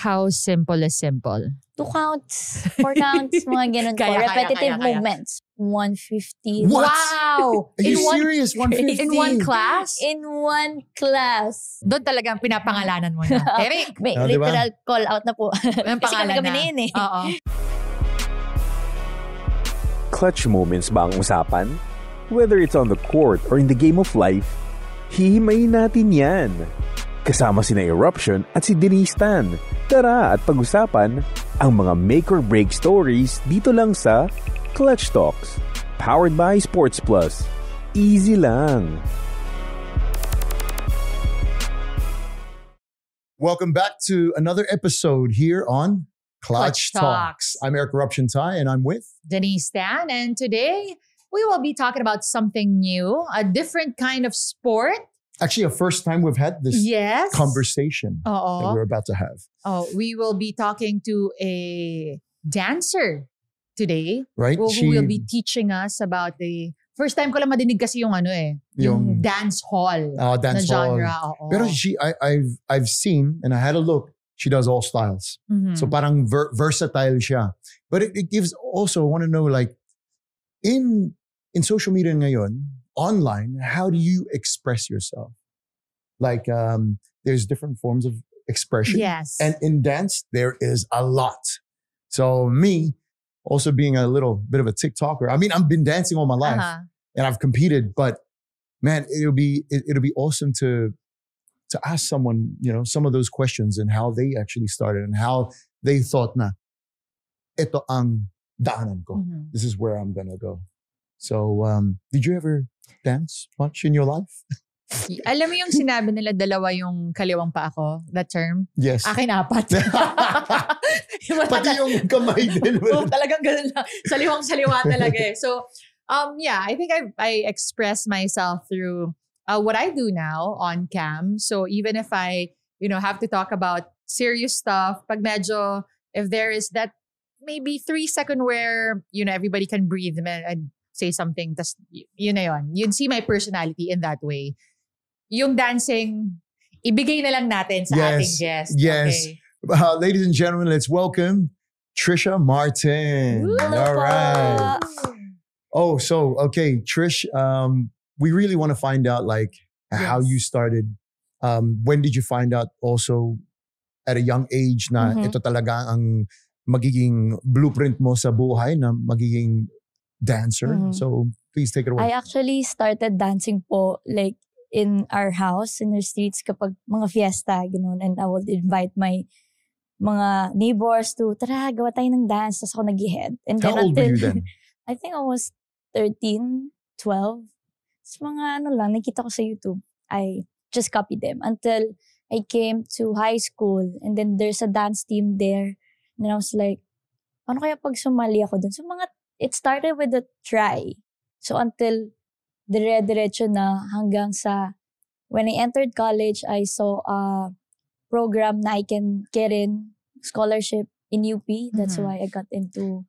How simple is simple? 2 counts, 4 counts, mga ganun po. Repetitive movements. 150. What? Wow! Are you serious? 150? In one class? In one class. Doon talagang pinapangalanan mo na. Eric! May Oh, diba? literal call out na po. Ang Kasi pangalan kami na. yun eh. Oo. Clutch moments ba ang usapan? Whether it's on the court or in the game of life, hihimayin natin yan. Kasama sina Eruption at si Denise Tan. Tara at pag-usapan ang mga make or break stories dito lang sa Clutch Talks. Powered by Sports Plus. Easy lang. Welcome back to another episode here on Clutch Clutch Talks. I'm Eric Eruption Tai, and I'm with... Denise Tan, and today we will be talking about something new, a different kind of sport. Actually, a first time we've had this Yes. conversation that Oo. we're about to have. Oh, we will be talking to a dancer today Right? who will be teaching us about the... First time ko lang madinig kasi yung yung dance hall dance na hall. genre. Oo. Pero I've seen, and I had a look, she does all styles. Mhm. So parang versatile siya. But it gives also, I want to know, like, in social media ngayon, online, how do you express yourself? Like, there's different forms of expression. Yes. And in dance, there is a lot. So me, also being a little bit of a TikToker, I mean, I've been dancing all my life and I've competed, but man, it'll be awesome to ask someone, some of those questions and how they actually started and how they thought na, ito ang daanan ko. Mhm. This is where I'm gonna go. So, did you ever dance much in your life? Alam mo yung sinabi nila, dalawa yung kaliwang pa ako, that term? Yes. Akin 4. Pati yung kamay din. Oh, talagang ganun lang. Saliwang-saliwa talaga eh. So, yeah, I think I express myself through what I do now on cam. So even if I, have to talk about serious stuff, pag medyo, if there is that maybe 3-second where, everybody can breathe and say something, tas yun na yun. You'd see my personality in that way. Yung dancing, ibigay na lang natin sa ating guest. Yes. Okay. Ladies and gentlemen, let's welcome Trisha Martin. Woo! All right. Oh, so, okay, Trish, we really want to find out, like, how you started. When did you find out also at a young age na ito talaga ang magiging blueprint mo sa buhay na magiging dancer? So, please take it away. I actually started dancing po like in our house, in our streets kapag mga fiesta, ganun. And I would invite my mga neighbors to, tara, gawa tayo ng dance. Tapos ako nag-head. And How old were you then? I think I was 13, 12. Tapos mga nakita ko sa YouTube. I just copied them until I came to high school. And then there's a dance team there. And I was like, paano kaya pag sumali ako dun? So it started with a try. So until dire-diretso na hanggang sa when I entered college, I saw a program na I can get in scholarship in UP. That's why I got into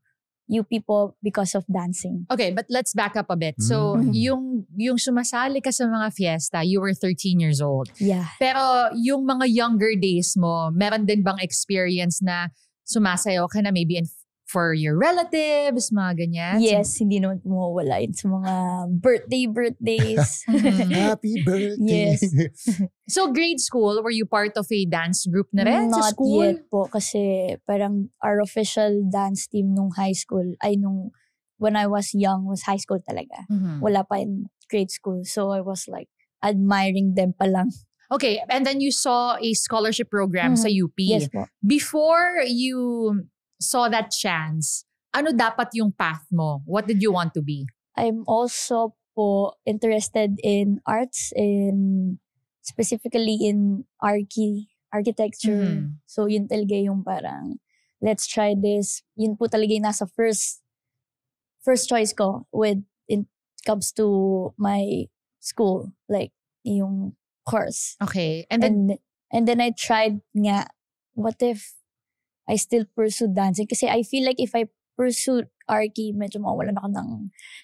UP po because of dancing. Okay, but let's back up a bit. So, yung sumasali ka sa mga fiesta, you were 13 years old. Yeah. Pero yung mga younger days mo, meron din bang experience na sumasayaw ka na maybe for your relatives, mga ganyan? Yes, hindi naman mawawala yun sa mga birthdays. Happy birthday. Yes. So, grade school, were you part of a dance group na rin sa Not school? yet po kasi parang our official dance team nung high school when I was young was high school talaga. Mhm. Wala pa in grade school. So I was like admiring them pa lang. Okay, and then you saw a scholarship program sa UP. Yes po. Before you saw that chance, ano dapat yung path mo? What did you want to be? I'm also po interested in arts and specifically in architecture. So yun talaga yung parang let's try this. Yun po talaga yung nasa first choice ko when it comes to my school, like yung course. Okay. And then I tried nga, what if I still pursue dancing? Kasi I feel like if I pursue archi, medyo mawawalan ako ng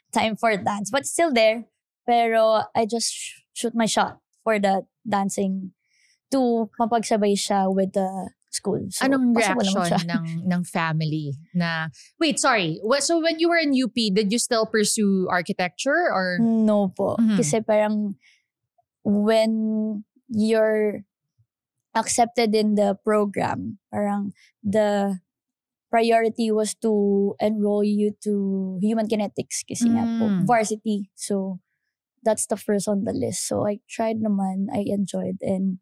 time for dance. But still there. Pero I just shoot my shot for the dancing to mapagsabay siya with the school. So, anong possible naman siya. reaction ng family na, wait, sorry. So when you were in UP, did you still pursue architecture or? No po. Kasi parang when you're accepted in the program, parang the priority was to enroll you to human kinetics kasi nga po, varsity. So that's the first on the list. So I tried naman, I enjoyed, and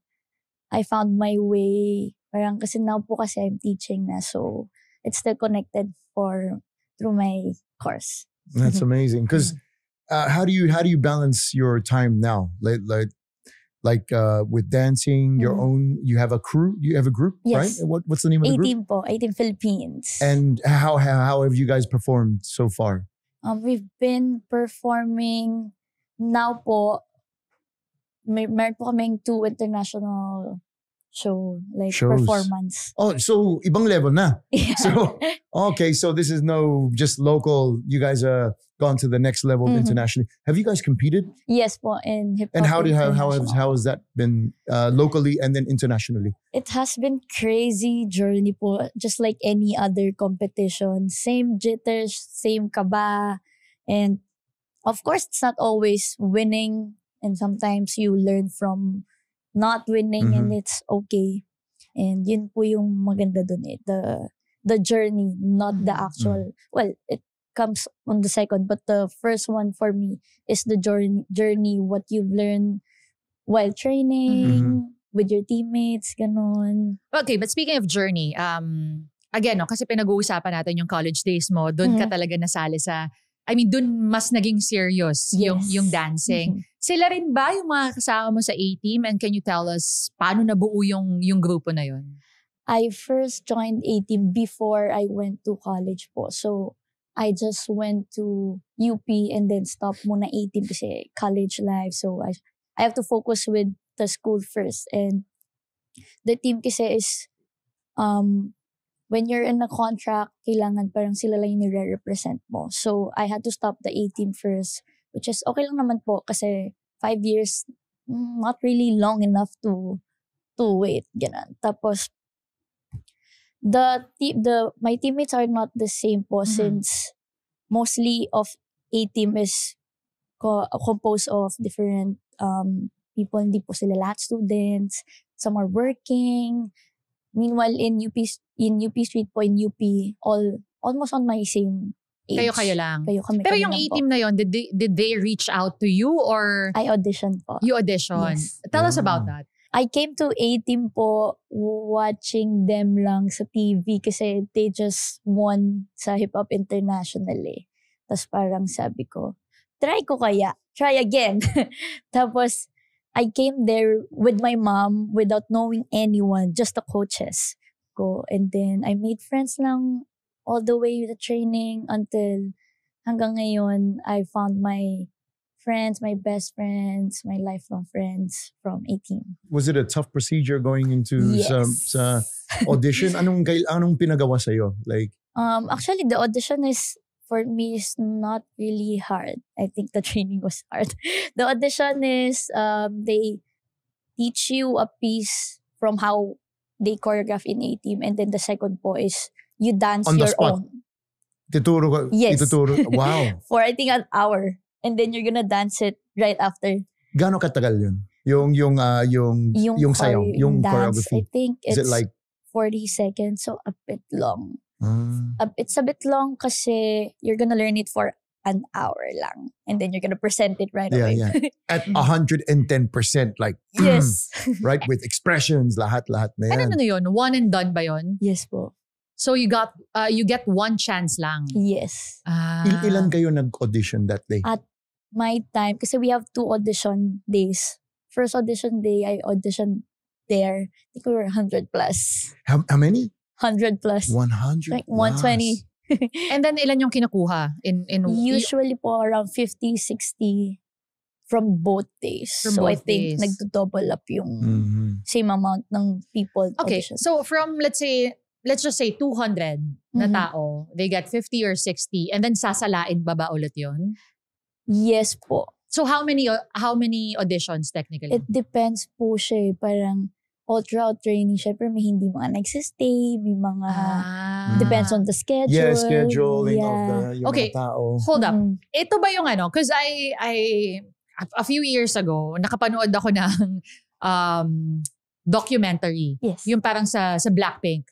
I found my way. Parang kasi now po kasi I'm teaching na, so it's still connected through my course. That's amazing. Because how do you balance your time now? Like with dancing, your own, you have a crew, you have a group, yes. right? What's the name of the group? 18 po, 18 Philippines. And how have you guys performed so far? We've been performing now po. Meron po kaming 2 international shows. Performance. Oh, so ibang level na. Yeah. So okay, so this is no just local. You guys are gone to the next level internationally. Have you guys competed? Yes po, in hip hop. And how has that been locally and then internationally? It has been crazy journey po, just like any other competition. Same jitters, same kaba, and of course it's not always winning, and sometimes you learn from not winning, and it's okay. And yun po yung maganda dun eh. The journey, not the actual. Well, it comes on the second, but the first one for me is the journey, what you've learned while training, with your teammates, ganon. Okay, but speaking of journey, again, no, kasi pinag-uusapan natin yung college days mo, doon ka talaga nasali sa, doon mas naging serious yung dancing. Sila rin ba yung mga kasama mo sa A-Team? And can you tell us paano nabuo yung grupo na yun? I first joined A-Team before I went to college po. So, I just went to UP and then stopped muna A-Team kasi college life. So, I have to focus with the school first. And the team kasi is, when you're in a contract, kailangan parang sila lang yung nire-represent mo. So, I had to stop the A-Team first, which is okay lang naman po kasi 5 years, not really long enough to wait. Ganun. Tapos, my teammates are not the same po since mostly of A-Team is composed of different people. Hindi po sila lahat students. Some are working. Meanwhile, in UP Street po, in UP, almost on my same age. Kayo lang. Pero yung A-Team na yun, did they reach out to you or? I auditioned po. You auditioned. Yes. Tell us about that. I came to A-Team po watching them lang sa TV kasi they just won sa Hip Hop International eh. Tapos parang sabi ko, try again. Tapos, I came there with my mom without knowing anyone, just the coaches ko. And then, I made friends lang all the way with the training until hanggang ngayon, I found my friends, my best friends, my lifelong friends from A-Team. Was it a tough procedure going into sa audition? Anong pinagawa sa'yo? Like, actually, the audition for me is not really hard. I think the training was hard. The audition is they teach you a piece from how they choreograph in A-Team, and then the second po is you dance on the your spot. own. Tuturo ka? Yes. Ituturo? Wow. For I think an hour, and then you're gonna dance it right after. Gaano katagal yun? Yung sayaw, yung dance, choreography. I think is it like 40 seconds, so a bit long. It's a bit long kasi you're gonna learn it for an hour lang. And then you're gonna present it right away. Yeah. At 110%, like, yes. right? With expressions, lahat na yan. Ano yun? One and done ba yun? Yes po. So you get one chance lang? Yes. Ilan kayo nag-audition that day? At my time, kasi we have 2 audition days. First audition day, I auditioned there. I think we were 100 plus. How many? 100 plus. 100? Like 120. And then ilan yung kinukuha? Usually po around 50, 60 from both days. So I think nagdo-double up yung same amount ng people. Okay, audition. so from let's just say 200 na tao, they get 50 or 60 and then sasalain ba ulit yun? Yes po. So how many auditions technically? It depends po siya. Parang all throughout training, syempre may hindi mga nagsistay, may mga depends on the schedule. Yeah, scheduling of the yung Okay, mga tao. hold up. Ito ba yung ano? Because I a few years ago, nakapanood ako ng documentary. Yes. Yung parang sa Blackpink.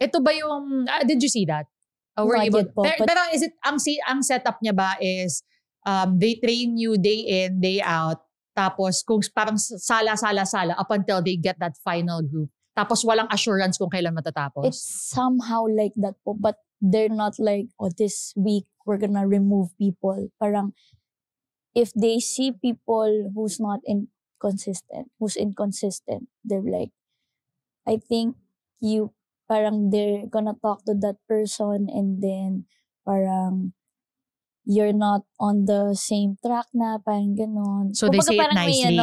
Ito ba yung, did you see that? Were Not you able, yet po, but- pero is it, ang setup niya ba is, they train you day in, day out, tapos kung parang sala up until they get that final group. Tapos walang assurance kung kailan matatapos. It's somehow like that po, but they're not like, this week we're gonna remove people. Parang, if they see people who's inconsistent, they're like, I think they're gonna talk to that person and then parang you're not on the same track na, parang ganon. So they say it nicely.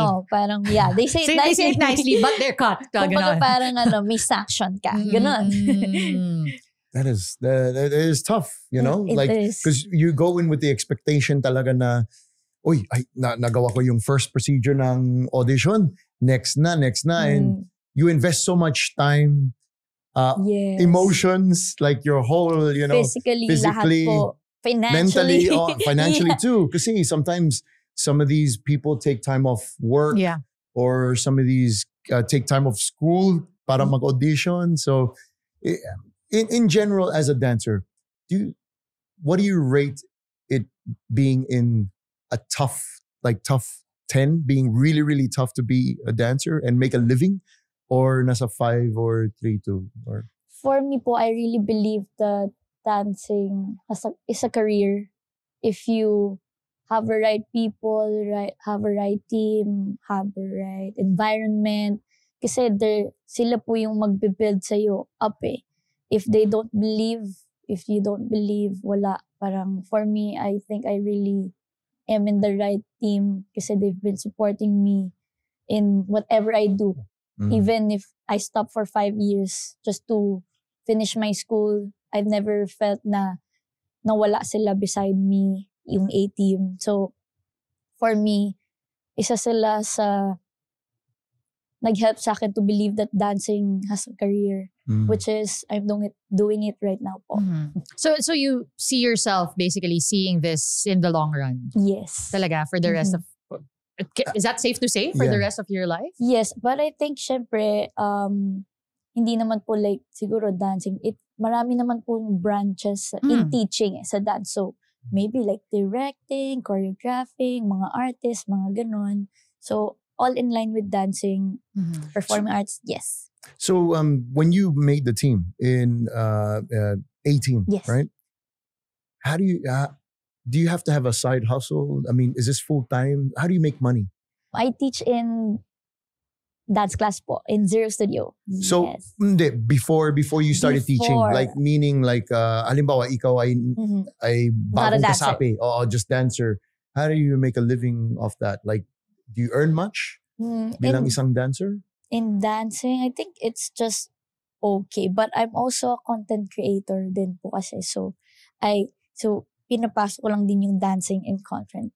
They say it nicely. They say it nicely, but they're cut. Kumbaga parang may sanction ka. Ganon. That is tough, you know? It like, is. because you go in with the expectation talaga na, nagawa ko yung first procedure ng audition. Next na. And you invest so much time, Yes. emotions, like your whole, Physically, lahat po. mentally, Financially. financially too. Kasi sometimes some of these people take time off work, or some of these take time off school para mag-audition. So, in general, as a dancer, what do you rate it being in a tough 10, being really, really tough to be a dancer and make a living, or nasa 5 or 3-2? Or For me po, I really believe that dancing is a career. If you have the right people, have the right team, have the right environment. Kasi sila po yung magbe-build sa'yo up eh. If you don't believe, wala. Parang for me, I think I really am in the right team kasi they've been supporting me in whatever I do. Even if I stop for 5 years just to finish my school, I've never felt na nawala sila beside me, yung A-team. So, for me, isa sila sa nag-help sa akin to believe that dancing has a career, which is I'm doing it right now po. So you see yourself basically seeing this in the long run? Yes. Talaga, for the rest of... Is that safe to say? For the rest of your life? Yes, but I think syempre, hindi naman po like siguro dancing. Marami naman po branches in teaching sa dance. So, maybe like directing, choreographing, mga artists, mga ganon. So, all in line with dancing, performing arts, yes. So, when you made the team in A-team, right? How do you have to have a side hustle? I mean, is this full time? How do you make money? I teach in dance class po in Zero Studio. So, before you started teaching, like meaning like halimbawa ikaw ay bagong kasapi or just dancer. How do you make a living off that? Like, do you earn much bilang isang dancer? In dancing, I think it's just okay. But I'm also a content creator din po kasi. So pinapasok ko lang din yung dancing and content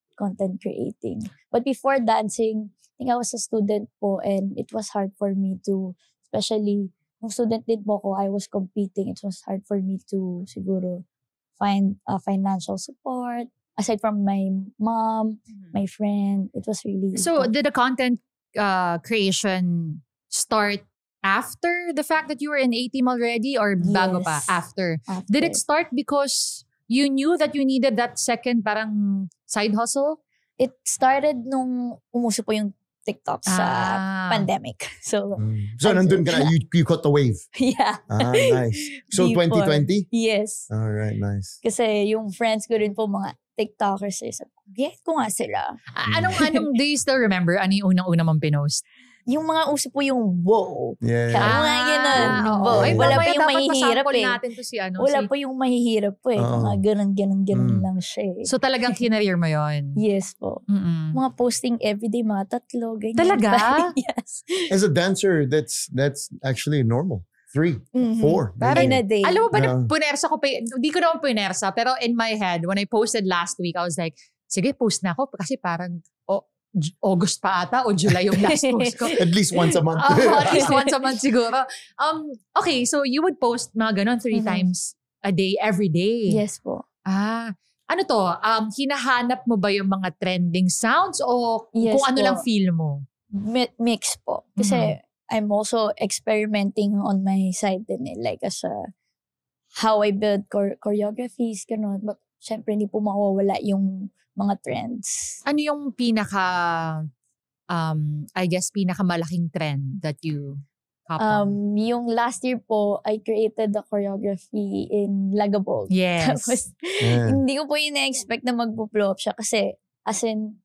creating. But before dancing, I think I was a student po and it was hard for me to, especially kung student din po ko, I was competing. It was hard for me to siguro find financial support. Aside from my mom, my friend, it was really... So did the content creation start after the fact that you were in A-team already or bago pa? After. Did it start because you knew that you needed that second parang side hustle? It started nung umuso po yung TikTok sa pandemic. So nandun ka na, you caught the wave. Yeah. Nice. So Before. 2020? Yes. All right, nice. Kasi yung friends ko rin po mga TikTokers, get ko nga sila. Anong, do you still remember? Ano yung unang-una mong pinost? Yung mga uso po yung wow. Yeah. Mga ganun. Wow. Ay, Wala pa mamaya yung dapat mahihirap pasample eh. natin to si Wala pa yung mahihirap po eh. Mga ganun lang siya eh. So talagang kinareer mo yon? Yes po. Mga posting everyday, mga 3, ganyan. Talaga? Yes. As a dancer, that's actually normal. 3, 4. Parang in a day. Alam mo ba, punersa ko pa, hindi ko naman punersa, pero in my head, when I posted last week, I was like, sige, post na ako. Kasi parang, August pa ata o July yung last post ko. At least once a month. At least once a month siguro. Okay, so you would post mga ganon 3 times a day, every day? Yes po. Ano to? Hinahanap mo ba yung mga trending sounds o Yes kung ano po. lang feel mo? Mix po. Kasi I'm also experimenting on my side din like as a how I build choreographies, gano'n. But syempre hindi po mawawala yung mga trends. Ano yung I guess, pinakamalaking trend that you hop on? Yung last year po, I created the choreography in Lagabog. Yes. Tapos, hindi ko po ina-expect na mag-blow up siya kasi as in,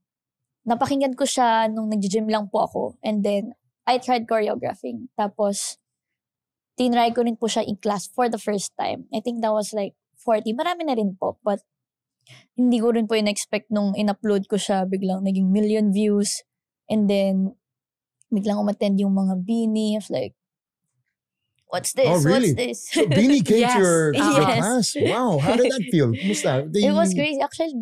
napakinggan ko siya nung nag-gym lang po ako. And then, I tried choreographing. Tapos, tinry ko rin po siya in class for the first time. I think that was like 40. Marami na rin po. But, hindi ko rin po in-expect nung in-upload ko siya. Biglang naging 1 million views. And then, biglang umattend yung mga Beanie. I was like, what's this? Oh, really? What's this? So Beanie came Yes. to your Yes. class? Wow, how did that feel? Kumusta? It was crazy. Actually,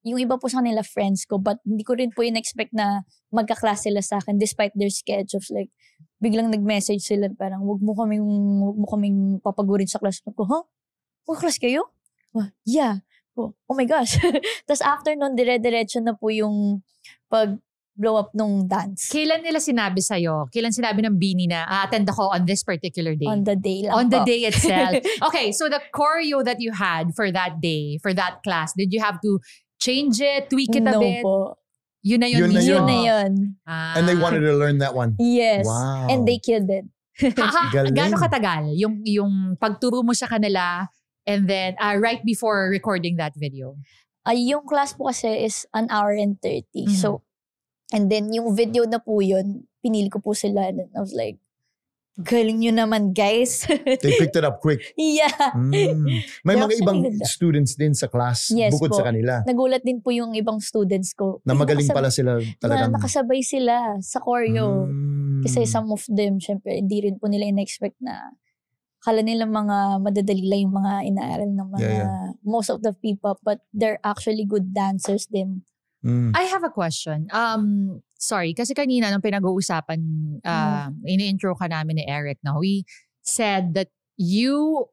yung iba po sa kanila friends ko, but hindi ko rin po in-expect na magka-class sila sa akin despite their schedules. Like, biglang nag-message sila parang, wag mo kaming papagurin sa class. Ko, huh? Class kayo? Yeah. Oh my gosh. Tapos after nun, dire-diretso na po yung pag-blow up nung dance. Kailan nila sinabi sa'yo? Kailan sinabi ng Beanie na attend ako on this particular day? On the day lang On the po. day itself. Okay, so the choreo that you had for that day, for that class, did you have to change it, tweak it a No bit? po. Yun na yun. Yun na mismo. Yun na yun. And they wanted to learn that one. Yes. Wow. And they killed it. Galing. Gaano katagal? Yung pagturo mo sa kanila and then right before recording that video? Yung class po kasi is 1 hour and 30. So, and then yung video na po yun, pinili ko po sila. And I was like, galing nyo naman, guys. They picked it up quick. Yeah. May They mga ibang actually did that. students din sa class Yes bukod po. sa kanila. Nagulat din po yung ibang students ko. Na magaling pala sila talagang. Nakasabay sila sa choreo. Kasi some of them, syempre, hindi rin po nila in-expect na akala nila mga madadali lang yung mga inaaral ng mga most of the people, but they're actually good dancers din. I have a question. Sorry, kasi kanina nung pinag-uusapan, ini-intro ka namin ni Eric, no? We said that you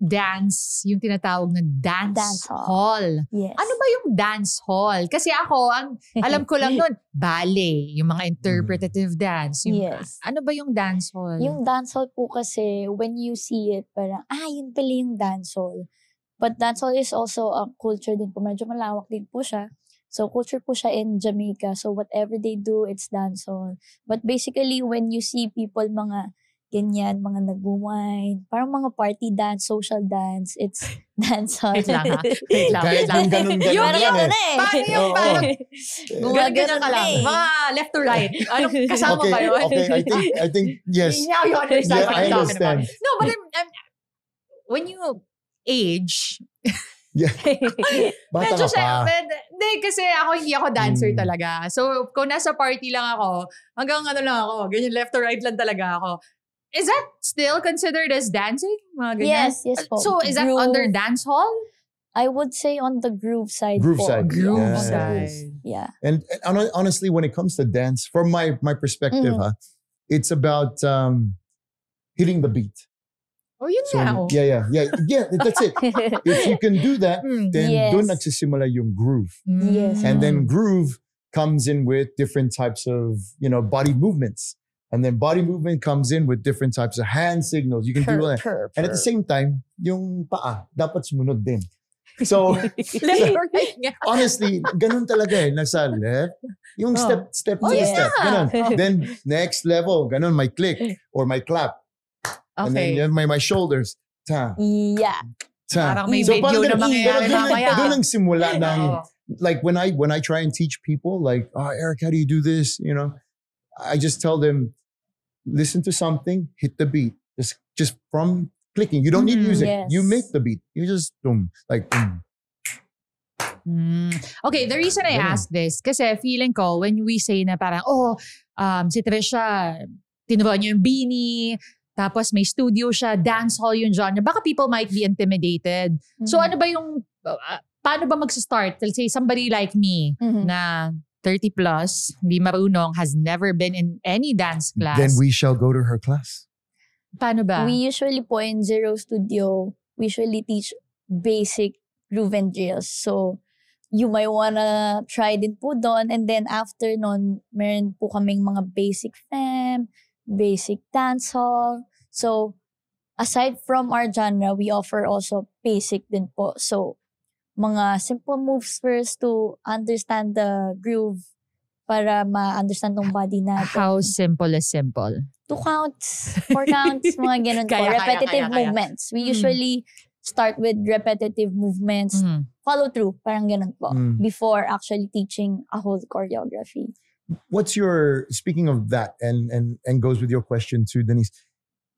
dance, yung tinatawag na dance hall. Yes. Ano ba yung dance hall? Kasi ako, alam ko lang nun, ballet, yung mga interpretative dance. Yung, Yes. Ano ba yung dance hall? Yung dancehall po kasi, when you see it, parang, yun pala yung dancehall. But dancehall is also a culture din po. Medyo malawak din po siya. So, culture po siya in Jamaica. So, whatever they do, it's dancehall. But basically, when you see people, mga ganyan, mga nag-wine, parang mga party dance, social dance, it's dancehall. Wait lang ha? Wait lang. Kahit yung ganun Yung lang Parang eh. ganun eh. Paano yung Oo. parang Gumagano ka lang? Mga left to right. Anong kasama Okay, ba yun? okay, I think, yes. Now you understand Yeah, what I I'm talking about. understand. No, but I'm when you age, Yeah. Bata medyo ka pa. hindi kasi hindi ako dancer talaga. So, kung nasa party lang ako, hanggang lang ako, ganyan left to right lang talaga ako. Is that still considered as dancing? Mga ganyan? Yes po. So, is that Groove. under dance hall? I would say on the groove side Groove po. side. Groove Yes. side. Yeah. And honestly, when it comes to dance, from my perspective, it's about hitting the beat. Oh, yun So, nga. yeah, that's it. If you can do that, then Yes. doon nagsisimula yung groove. Yes. And then groove comes in with different types of, body movements. And then body movement comes in with different types of hand signals. You can do that. And at the same time, yung paa, dapat sumunod din. So, Left or right nga. honestly, ganun talaga eh. Nasa left, yung step, yeah. step. Ganun. Then, next level, ganun, my click or my clap. And then Okay. my shoulders. Ta, Yeah. ta. Parang may video na mangyayari mamaya. Doon ang simula ng, Oo. like when I try and teach people, like, Eric, how do you do this? I just tell them, listen to something, hit the beat. Just from clicking. You don't need music. Yes. You make the beat. You just boom, like boom. Okay, the reason I ask this, kasi feeling ko, when we say na parang, si Trisha, tinuruan niyo yung Beanie, tapos may studio siya, dance hall yung genre, baka people might be intimidated. So ano ba yung, paano ba mag-start? Let's say somebody like me na 30 plus, hindi marunong, has never been in any dance class. Then we shall go to her class. Paano ba? We usually po in Zero Studio, we usually teach basic groove and drills. So, you might wanna try din po doon. And then after nun, meron po kaming mga basic fem, basic dancehall. So, aside from our genre, we offer also basic din po. So, mga simple moves first to understand the groove para ma-understand ng body natin. How simple is simple? 2 counts, 4 counts, mga ganun po. Repetitive movements. We usually start with repetitive movements. Follow through, parang ganun po. Before actually teaching a whole choreography. What's your, speaking of that and goes with your question too, Denise,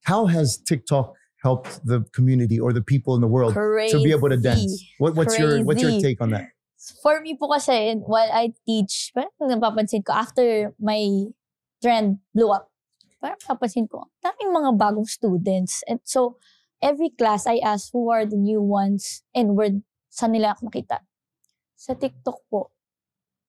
how has TikTok helped the community or the people in the world to be able to dance? What's your take on that? For me po kasi, while I teach, parang napapansin ko, after my trend blew up, parang napapansin ko, daming mga bagong students. And so, every class, I ask who are the new ones and where, saan nila ako nakita? Sa TikTok po.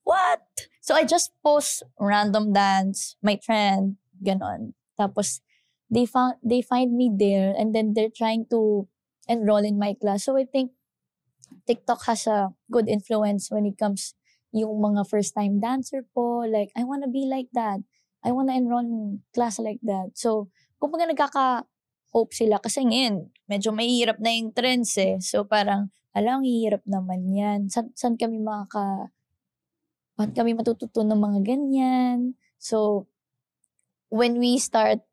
What? So, I just post random dance, my trend, ganon. Tapos, they find me there and then they're trying to enroll in my class. So, I think TikTok has a good influence when it comes yung mga first-time dancer po. Like, I wanna be like that. I wanna enroll in class like that. So, kumbaga nagkaka-hope sila. Kasi ngayon, medyo mahihirap na yung trends eh. So, parang, alam, hihirap naman yan. Saan kami matututo ng mga ganyan? So, when we start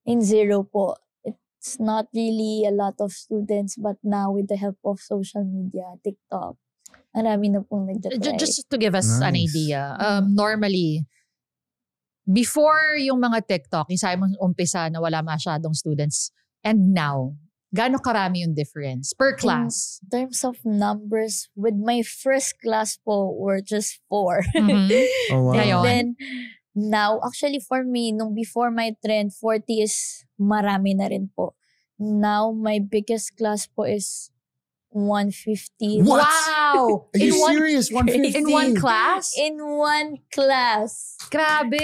in Zero po, it's not really a lot of students, but now with the help of social media, TikTok, marami na pong nagtatry. Just to give us an idea, normally, before yung mga TikTok, yung sabi mo umpisa na wala masyadong students, and now, gaano karami yung difference per class? In terms of numbers, with my first class po, were just 4. Oh, wow. And then, now, actually for me, nung before my trend, 40 is marami na rin po. Now, my biggest class po is 150. What? Wow! Are you serious? 150? In one class? In one class. Grabe.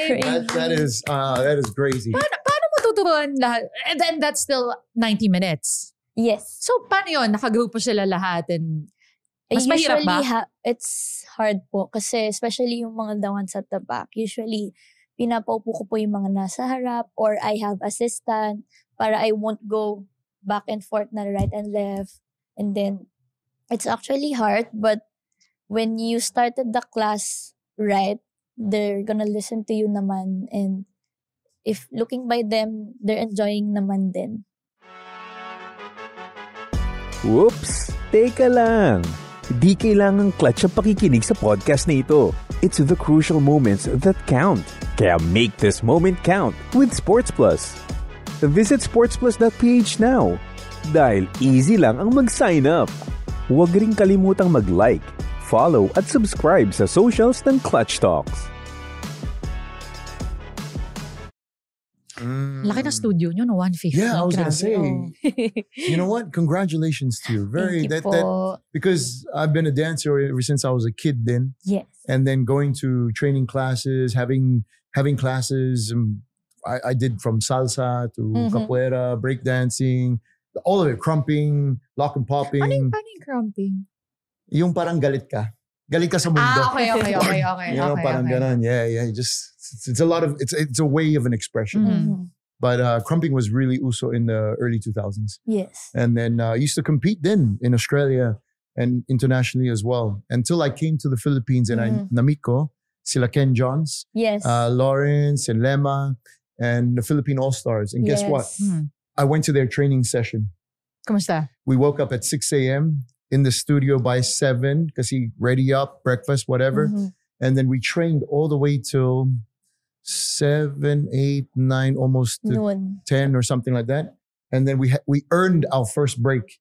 That is crazy. Paano mo tuturuan lahat? And then that's still 90 minutes. Yes. So, paano yun? Nakagrupo sila lahat and mas mahirap ba? It's hard po kasi especially yung mga the ones at the back. Usually, pinapaupo ko po yung mga nasa harap or I have assistant para I won't go back and forth na right and left. And then, it's actually hard but when you started the class right, they're gonna listen to you naman and if looking by them, they're enjoying naman din. Whoops! Teka lang! Di kailangang clutch ang pakikinig sa podcast na ito. It's the crucial moments that count. Kaya make this moment count with Sports Plus. Visit sportsplus.ph now. Dahil easy lang ang mag-sign up. Huwag ring kalimutang mag-like, follow at subscribe sa socials ng Clutch Talks. Laki na studio nyo, no? 150. Yeah, I was going to say, Oh. you know what? Congratulations to you. Thank you po. Because I've been a dancer ever since I was a kid then. Yes. And then going to training classes, having classes. I did from salsa to capoeira, breakdancing, all of it, crumping, lock and popping. Paano yung crumping? Yung parang galit ka. Galit ka sa mundo. Okay. You know, parang ganon. Yeah. It's a lot of, it's a way of an expression. Mm-hmm. But crumping was really uso in the early 2000s. Yes. And then I used to compete then in Australia and internationally as well. Until I came to the Philippines and I namit ko sila Ken Johns, Yes. Lawrence and Lema and the Philippine All-Stars. And guess what? I went to their training session. Kamusta? We woke up at 6 a.m. in the studio by 7 because he ready up, breakfast, whatever. And then we trained all the way till 7, 8, 9, almost to Noon. 10 or something like that. And then we earned our first break.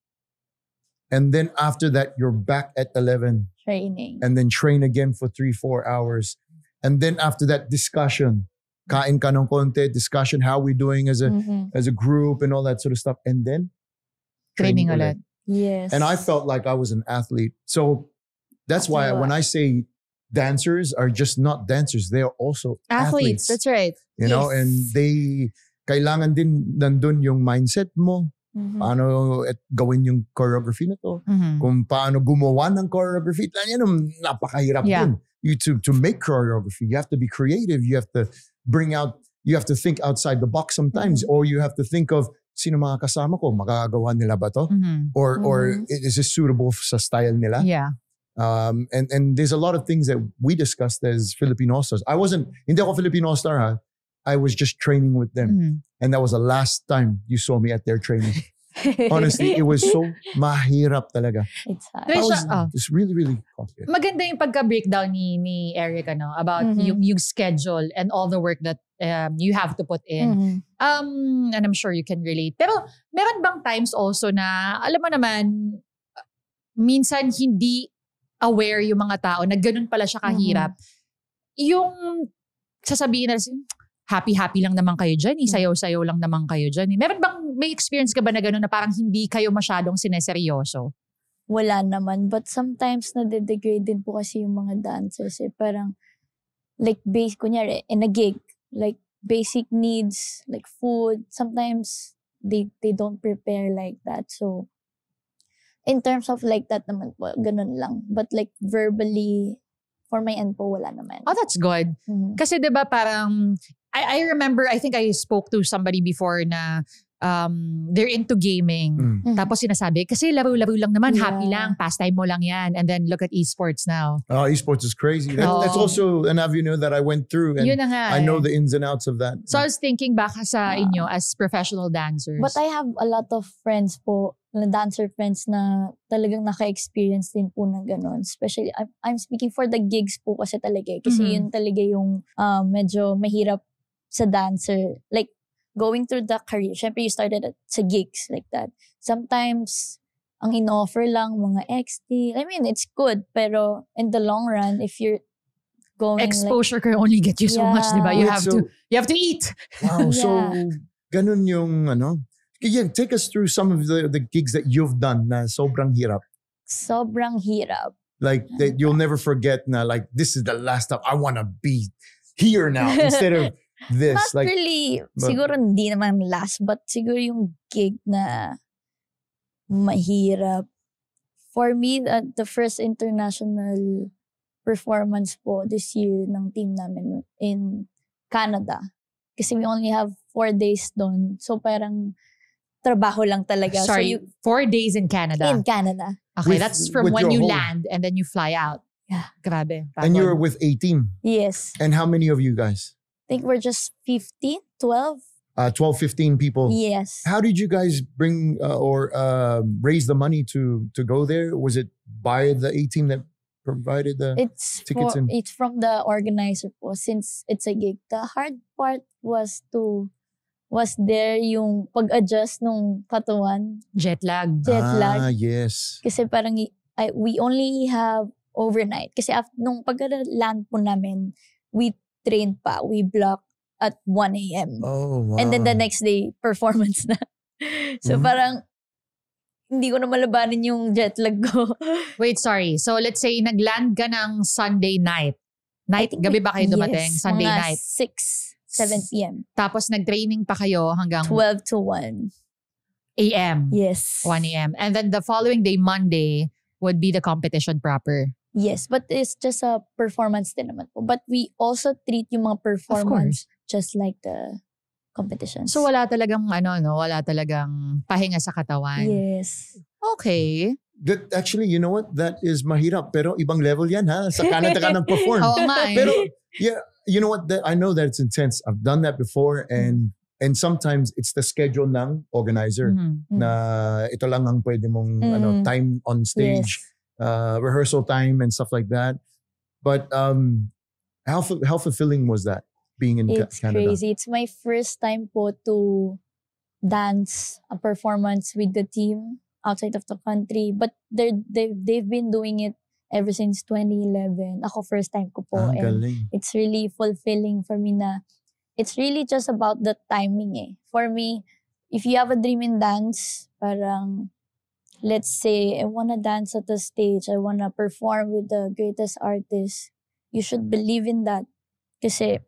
And then after that, you're back at 11. Training. And then train again for 3-4 hours. And then after that, discussion. Kain ka ng konti, discussion, how we doing as a group and all that sort of stuff. And then Training ulit. Yes. And I felt like I was an athlete. So that's why when I say dancers are just not dancers. They are also athletes. That's right. You know, and they kailangan din nandun yung mindset mo. Paano gawin yung choreography na to. Kung paano gumawa ng choreography. Yan yung napakahirap din. To make choreography, you have to be creative. You have to you have to think outside the box sometimes. Or you have to think of, sino mga kasama ko? Makakagawa nila ba to? Or is this suitable sa style nila? Yeah. And there's a lot of things that we discussed as Filipino All-Stars. Hindi ako Filipino All-Star, ha? I was just training with them. And that was the last time you saw me at their training. Honestly, it was so mahirap talaga. It's hard. It's really, really complicated. Maganda yung pagka-breakdown ni Eric about yung schedule and all the work that you have to put in. And I'm sure you can relate. Pero meron bang times also na, alam mo naman, minsan hindi aware yung mga tao na ganun pala siya kahirap. Yung sasabihin na happy-happy lang naman kayo dyan. Sayaw-sayaw lang naman kayo dyan. Meron bang, may experience ka ba na gano'n na parang hindi kayo masyadong sineseryoso? Wala naman. But sometimes nade-degrade din po kasi yung mga dancers. Parang, like, kunyari, in a gig, like, basic needs, like food, sometimes they don't prepare like that. So, in terms of like that naman po, ganun lang. But like, verbally, for my end po, wala naman. Oh, that's good. Kasi diba parang, I remember, I think I spoke to somebody before na they're into gaming. Tapos sinasabi, kasi laro-laro lang naman, happy lang, pastime mo lang yan. And then look at esports now. Oh, esports is crazy. That's also an avenue that I went through. And yun na nga, I know the ins and outs of that. So I was thinking baka sa inyo as professional dancers. But I have a lot of friends po, dancer friends na talagang naka-experience din po ng ganon. Especially, I'm speaking for the gigs po kasi talaga. Kasi yun talaga yung medyo mahirap sa dancer. Like, going through the career, syempre you started sa gigs like that. Sometimes, ang in-offer lang mga XT. I mean, it's good, pero in the long run, if you're going exposure can only get you so much, diba? You have to eat. Wow, so ganun yung Yeah, take us through some of the gigs that you've done na sobrang hirap. Sobrang hirap. Like that you'll never forget na like this is the last time I want to be here now instead of this. Not like, really. Siguro hindi naman last, but siguro yung gig na mahirap. For me, the first international performance po this year ng team namin in Canada. Kasi we only have 4 days doon. So parang trabaho lang talaga. Sorry, so 4 days in Canada? In Canada. Okay, that's from when you land and then you fly out. Yeah. Grabe. And you were with a team? Yes. And how many of you guys? I think we're just 15, 12. 12, 15 people. Yes. How did you guys bring or raise the money to go there? Was it by the A team that provided the tickets? It's from the organizer po, since it's a gig. The hard part was there yung pag-adjust nung katawan. Jet lag. Ah, yes. Kasi parang we only have overnight. Kasi nung pag-land po namin, we trained pa. We block at 1 a.m. Oh, wow. And then the next day, performance na. So parang, hindi ko na malabanin yung jet lag ko. Wait, sorry. So let's say nag-land ka ng Sunday night. Gabi ba kayo dumating? Yes, Sunday mga night. 7 p.m. Tapos nag-training pa kayo hanggang 12 to 1 a.m. Yes. 1 a.m. And then the following day, Monday, would be the competition proper. Yes, but it's just a performance din naman po. But we also treat yung mga performance just like the competitions. So wala talagang wala talagang pahinga sa katawan. Yes. Okay. That actually, you know what? That is mahirap. Pero ibang level yan, ha? Sa Canada ka nag-perform. Oo nga eh. Pero, yeah, you know what? I know that it's intense. I've done that before and sometimes it's the schedule ng organizer na ito lang ang pwede mong time on stage, rehearsal time and stuff like that. But how fulfilling was that being in Canada? It's crazy. It's my first time po to dance a performance with the team outside of the country. But they've been doing it ever since 2011. Ako first time ko po. And galing. it's really fulfilling for me na it's really just about the timing eh. For me, if you have a dream in dance, parang, let's say, I wanna dance at the stage, I wanna perform with the greatest artists, you should believe in that. Kasi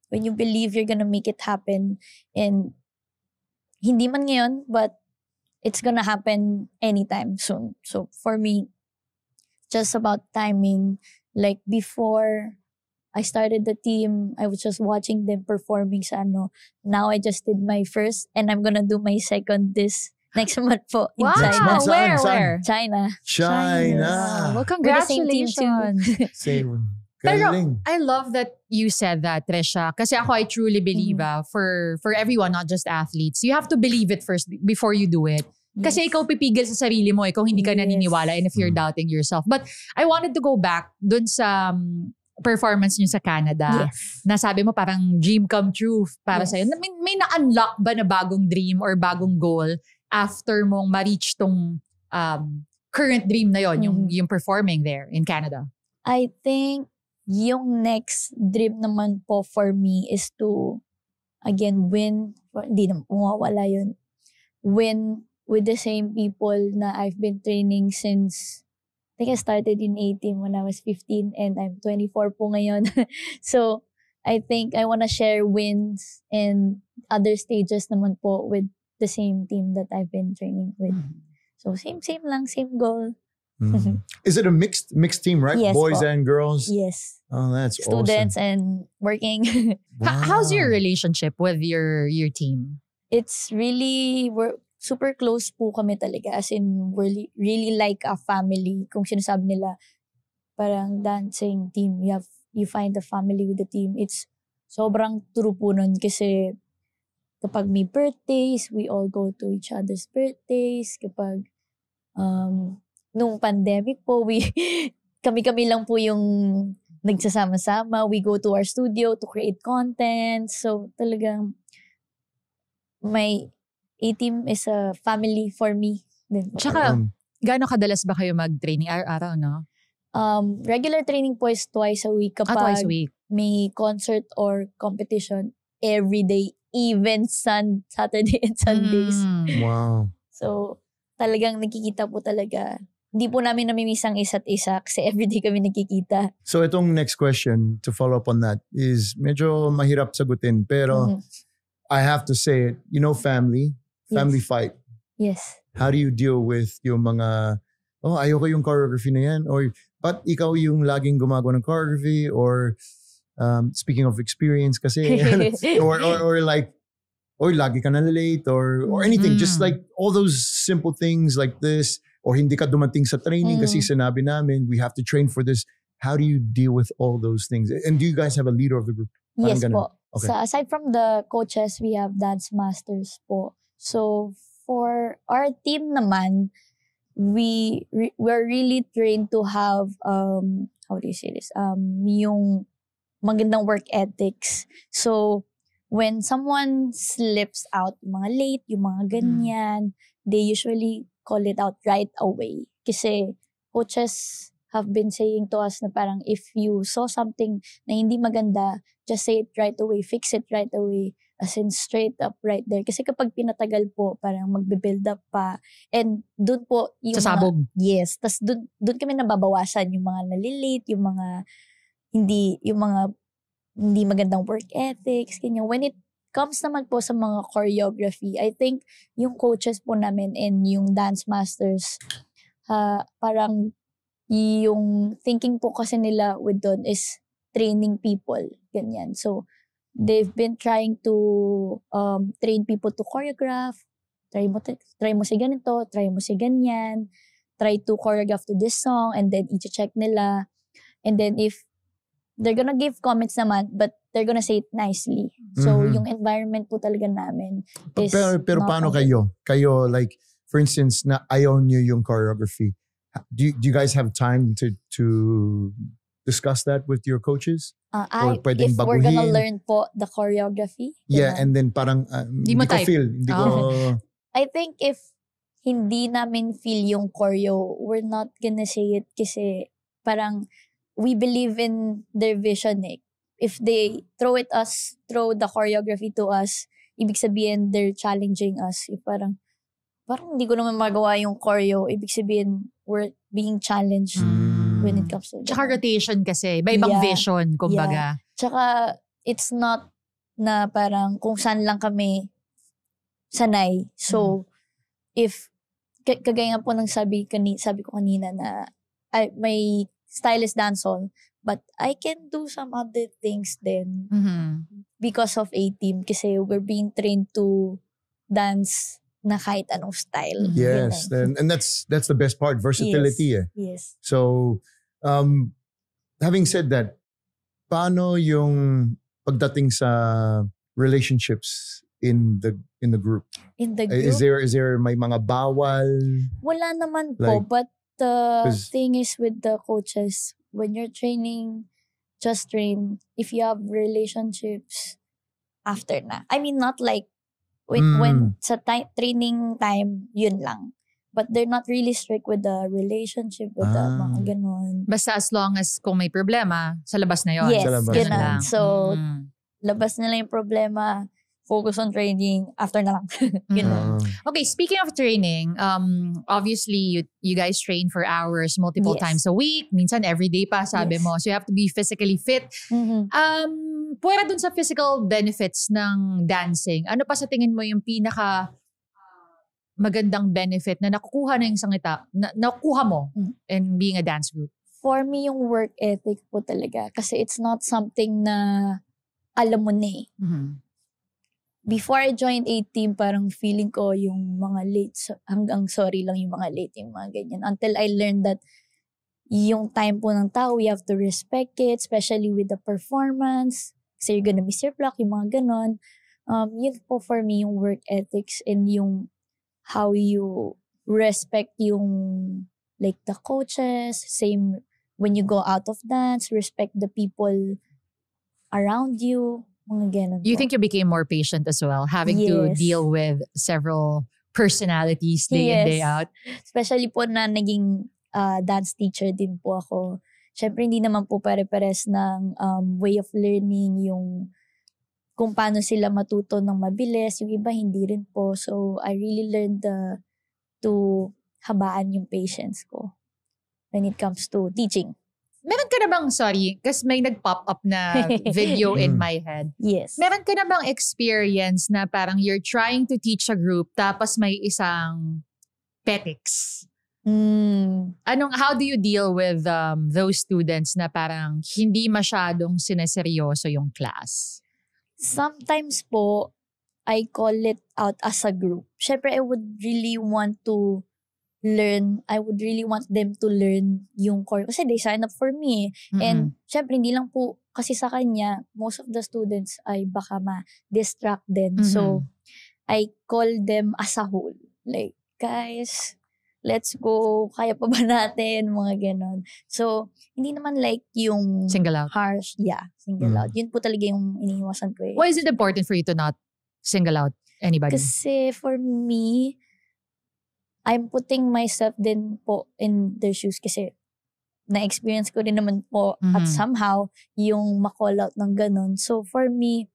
when you believe, you're gonna make it happen. And hindi man ngayon, but it's gonna happen anytime soon. So for me, just about timing. Like before I started the team, I was just watching them performing sa ano. Now I just did my first and I'm gonna do my second this next month po in China. Where? China. Well, We're the same team congratulations. Same. Pero Galing. I love that you said that, Trisha. Kasi ako, I truly believe for everyone, not just athletes, you have to believe it first before you do it. Kasi ikaw pipigil sa sarili mo kung hindi ka naniniwala and if you're doubting yourself. But I wanted to go back dun sa performance niyo sa Canada. Yes. Na sabi mo parang dream come true para sa'yo. May na-unlock ba na bagong dream or bagong goal after mong ma-reach tong current dream na yon, yung performing there in Canada? I think yung next dream naman po for me is to, again, win. Hindi na mawawala yun. Win with the same people na I've been training since, I think I started in 18 when I was 15 and I'm 24 po ngayon. So, I think I want to share wins and other stages naman po with the same team that I've been training with. So, same lang, same goal. Is it a mixed team, right? Yes, Boys po. and girls? Yes. Oh, that's Students awesome. and working. Wow. How's your relationship with your team? It's really, we're super close po kami talaga. As in, we're really like a family. Kung sinasabi nila, parang dancing team, you find a family with the team. It's sobrang true po nun kasi kapag may birthdays, we all go to each other's birthdays. Kapag nung pandemic po, kami-kami lang po yung nagsasama-sama. We go to our studio to create content. So talagang my A-team is a family for me. Tsaka, gaano kadalas ba kayo mag-training? Araw-araw, no? Regular training po is twice a week. Kapag twice a week. may concert or competition, every day, even Saturday and Sundays. Wow. So, talagang nakikita po talaga. Hindi po namin namimiss ang isa't isa kasi everyday kami nakikita. So itong next question to follow up on that is medyo mahirap sagutin pero I have to say it, family fight. Yes. How do you deal with yung mga, ayoko yung choreography na yan or but ikaw yung laging gumagawa ng choreography or speaking of experience kasi or like or lagi ka na late or anything just like all those simple things like this. Or hindi ka dumating sa training kasi sinabi namin, we have to train for this. How do you deal with all those things? And do you guys have a leader of the group? Yes po. Okay. So aside from the coaches, we have dance masters po. So for our team naman, we're really trained to have, how do you say this? Yung magandang work ethics. So when someone slips out, yung mga late, yung mga ganyan, they usually call it out right away. Kasi coaches have been saying to us na parang if you saw something na hindi maganda, just say it right away, fix it right away, as in straight up right there. Kasi kapag pinatagal po, parang magbe-build up pa. And dun po yung sasabog. Yes. Tas dun kami nababawasan yung mga nalilate, yung mga hindi magandang work ethics, ganyan. When it comes naman po sa mga choreography, I think yung coaches po namin and yung dance masters, parang yung thinking po kasi nila with doon is training people, ganyan. So, they've been trying to train people to choreograph, try mo si ganito, try mo si ganyan, try to choreograph to this song, and then i-check nila. And then if they're gonna give comments naman, but they're gonna say it nicely. So, yung environment po talaga namin is Pero paano kayo? Kayo, like, for instance, na ayaw nyo yung choreography. Do you guys have time to discuss that with your coaches? Or pwedeng if we're gonna baguhin? learn po the choreography. Yeah, and then parang hindi ko type. feel. Hindi ko... I think if hindi namin feel yung choreo, we're not gonna say it kasi parang we believe in their vision eh. If they throw the choreography to us, ibig sabihin they're challenging us. Parang hindi ko naman magawa yung choreo, ibig sabihin we're being challenged when it comes to Tsaka rotation kasi. Iba-ibang vision, kumbaga. Tsaka it's not na parang kung saan lang kami sanay. So, if, kagaya nga po ng sabi ko kanina na may style is dancehall, but I can do some other things then because of A-Team kasi we're being trained to dance na kahit anong style. Yes, and that's the best part, versatility. Yes. So, having said that, paano yung pagdating sa relationships in the group? In the group? Is there may mga bawal? Wala naman po, but the thing is with the coaches, when you're training, just train. If you have relationships, after na. I mean, not like when sa training time, yun lang. But they're not really strict with the relationship, with the mga ganon. Basta as long as kung may problema, sa labas na yun. Yes, ganon. So, labas na lang yung problema, focus on training, after na lang. Okay, speaking of training, obviously you guys train for hours multiple times a week, minsan every day pa sabi mo. So you have to be physically fit. Pwera dun sa physical benefits ng dancing, ano pa sa tingin mo yung pinaka magandang benefit na nakukuha na yung sangita, nakukuha mo in being a dance group? For me, yung work ethic po talaga. Kasi it's not something na alam mo na eh. Before I joined A-Team, parang feeling ko yung mga late, hanggang sorry lang yung mga late, yung mga ganyan. Until I learned that yung time po ng tao, we have to respect it, especially with the performance. Kasi you're gonna miss your block, yung mga ganon. Yun po for me, yung work ethics and yung how you respect yung like the coaches, same when you go out of dance, respect the people around you. Mga ganun You po. think you became more patient as well, having to deal with several personalities day in, day out? Especially po na naging dance teacher din po ako. Siyempre, hindi naman po pare-pares ng way of learning, yung kung paano sila matuto ng mabilis. Yung iba, hindi rin po. So, I really learned to habaan yung patience ko when it comes to teaching. Meron ka na bang, sorry, kasi may nag-pop up na video in my head. Yes. Meron ka na bang experience na parang you're trying to teach a group tapos may isang petics? How do you deal with those students na parang hindi masyadong sineseryoso yung class? Sometimes po, I call it out as a group. Syempre, I would really want to learn. I would really want them to learn yung core. Kasi they sign up for me. And syempre, hindi lang po, kasi sa kanya, most of the students ay baka ma-distract din. So, I call them as a whole. Like, guys, let's go. Kaya pa ba natin? Mga ganon. So, hindi naman like yung single out. Harsh. Yeah, single out. Yun po talaga yung iniiwasan ko eh. Why is it important for you to not single out anybody? Kasi for me, I'm putting myself din po in their shoes kasi na-experience ko rin naman po at somehow yung ma-call out ng ganon. So for me,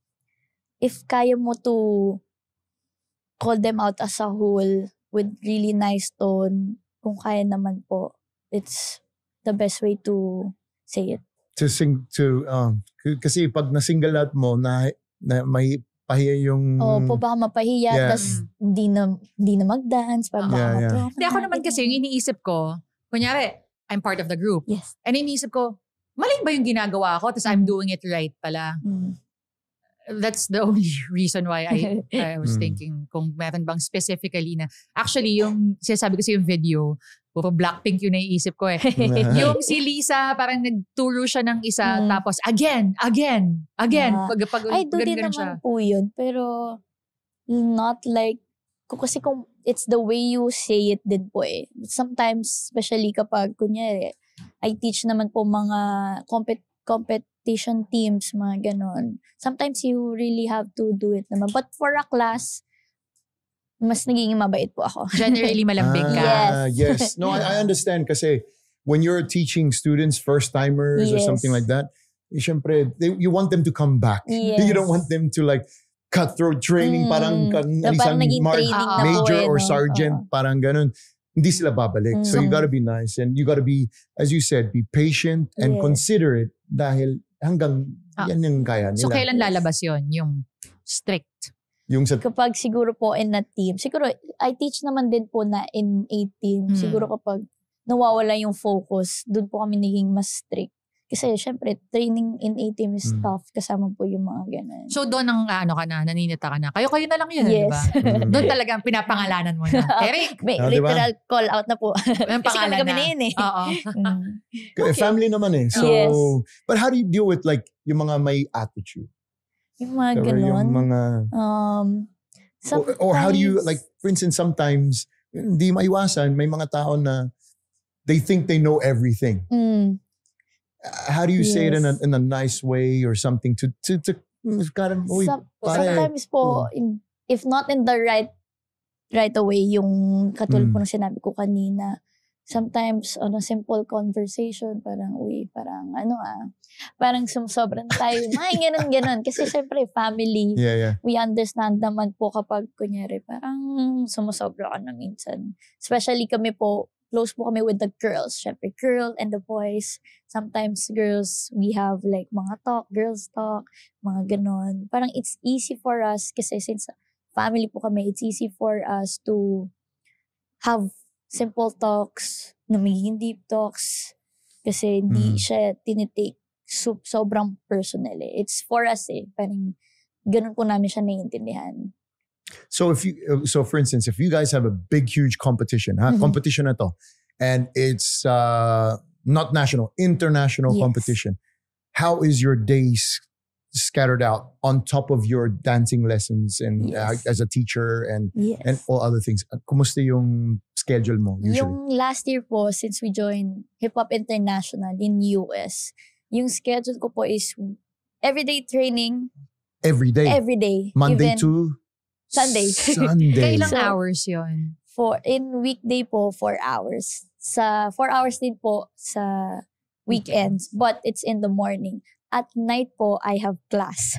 if kaya mo to call them out as a whole with really nice tone, kung kaya naman po, it's the best way to say it. Kasi pag na-single out mo, na may pahiya yung... Po baka mapahiya, tas di na mag-dance, baka Hindi, ako naman kasi yung iniisip ko, kunyari, I'm part of the group. Yes. And iniisip ko, mali ba yung ginagawa ko? Tas I'm doing it right pala. That's the only reason why I was thinking kung meron bang specifically na. Actually, yung sinasabi ko sa yung video, puro Blackpink yung naiisip ko eh. Yung si Lisa, parang nagturo siya ng isa, tapos again. Ay, doon din naman po yun. Pero, not like, kasi kung it's the way you say it din po eh. Sometimes, especially kapag, kunyari, I teach naman po mga competition teams, mga ganon. Sometimes you really have to do it naman. But for a class, mas nagiging mabait po ako. Generally malambing ka. Yes. No, I understand kasi when you're teaching students, first-timers or something like that, syempre, you want them to come back. Yes. You don't want them to like cutthroat training, parang isang naging training na major po or sergeant, parang ganun. hindi sila babalik. So you gotta be nice and you gotta be, as you said, be patient and considerate dahil hanggang yan yung kaya nila. So kailan lalabas yon yung strict? Yung sa Kapag siguro po in a team, siguro I teach naman din po na in a team. Siguro kapag nawawala yung focus, doon po kami naging mas strict. Kasi syempre, training in a team is tough. Kasama po yung mga ganun. So doon ang naninita ka na. Kayo na lang yun, di ba? Doon talagang pinapangalanan mo na. Eric! May diba? literal call out na po. Yung Kasi pangalan kami na yun eh. Oo. family naman eh. So, Yes. but how do you deal with like yung mga may attitude? Yung mga Or ganun. yung mga, or how do you, like, for instance, sometimes, hindi maiwasan, may mga tao na they think they know everything. How do you say it in a nice way or something to kind of, sometimes po, if not in the right away, yung katulad po ng sinabi ko kanina, sometimes on a simple conversation, parang parang sumusobran tayo. Ganun. Kasi syempre, family, we understand naman po kapag kunyari, parang sumusobra ka na minsan. Especially kami po, close po kami with the girls. Syempre, girl and the boys. Sometimes girls, we have like mga talk, girls talk, mga ganon. Parang it's easy for us kasi since family po kami, it's easy for us to have simple talks, na magiging deep talks. Kasi hindi siya tinitake sobrang personal eh. It's for us eh. Parang ganun po namin siya naiintindihan. So for instance, if you guys have a big, huge competition, competition na to, and it's not national, international competition, how is your days scattered out on top of your dancing lessons and as a teacher and all other things? Kumusta yung schedule mo usually? Yung last year po, since we joined Hip Hop International in US, yung schedule ko po is everyday training. Every day? Every day. Monday to Sunday. Kailang hours yun? In weekday po, 4 hours. Sa 4 hours din po sa weekends, but it's in the morning. At night po, I have class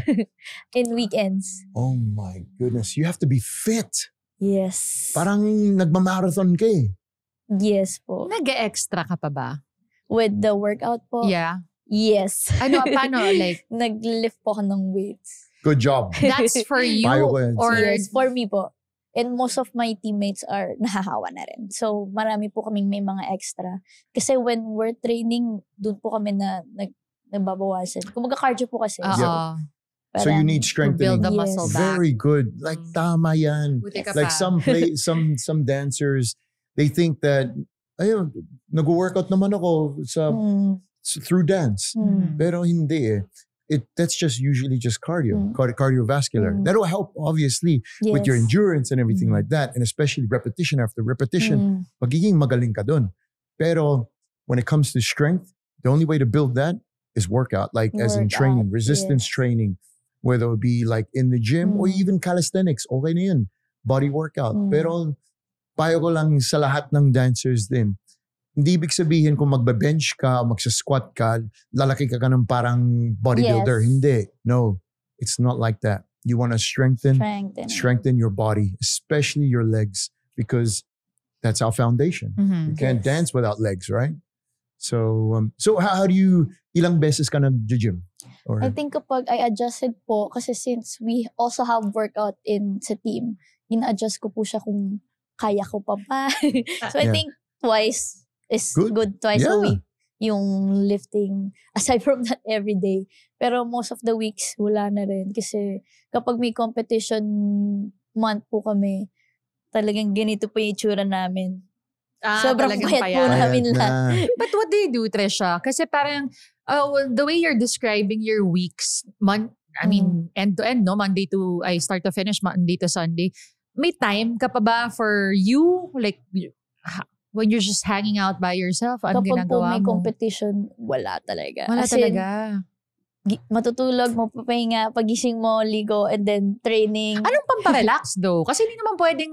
in weekends. Oh my goodness. You have to be fit. Yes. Parang nagmamarathon ka eh. Yes po. Nag-extra ka pa ba? With the workout po? Yeah. Yes. Paano? Like, nag-lift po ako ng weights. Good job. That's for you? Or yes, for me po. And most of my teammates are nahahawa na rin. So, marami po kaming may mga extra. Kasi when we're training, doon po kami nagbabawasan. Kung mag-cardio po kasi. So you need strengthening. To build the muscle back. Very good. Like, tama yan. Like some dancers, they think that, ayun, nag-workout naman ako through dance. Pero hindi eh. That's usually just cardio, cardiovascular. That'll help obviously with your endurance and everything like that, and especially repetition after repetition. Magiging magaling ka dun. Pero when it comes to strength, the only way to build that is workout, like as in training, resistance training, whether it be like in the gym or even calisthenics. Okay na yun, body workout. Pero payo ko lang sa lahat ng dancers din, hindi ibig sabihin kung magbe-bench ka o magsa-squat ka, lalaki ka ng parang bodybuilder. Hindi. No. It's not like that. You want to strengthen your body, especially your legs, because that's our foundation. You can't dance without legs, right? So how do you, ilang beses ka nag-gym? I think kapag I adjusted po, kasi since we also have workout sa team, ina-adjust ko po siya kung kaya ko pa ba. So I think twice is good twice a week yung lifting. Aside from that, every day. Pero most of the weeks, wala na rin. Kasi kapag may competition month po kami, talagang ganito po yung itsura namin. Sobrang payat po namin lahat. But what do you do, Trisha? Kasi parang, the way you're describing your weeks, end to end, no? Monday to, start to finish, Monday to Sunday. May time ka pa ba for you? Like, when you're just hanging out by yourself, ano ginagawa mo? Kapag po may competition, wala talaga. Wala talaga. Matutulog, mapapahinga, pagising mo, ligo, and then training. Anong pamparelax though? Kasi hindi naman pwedeng,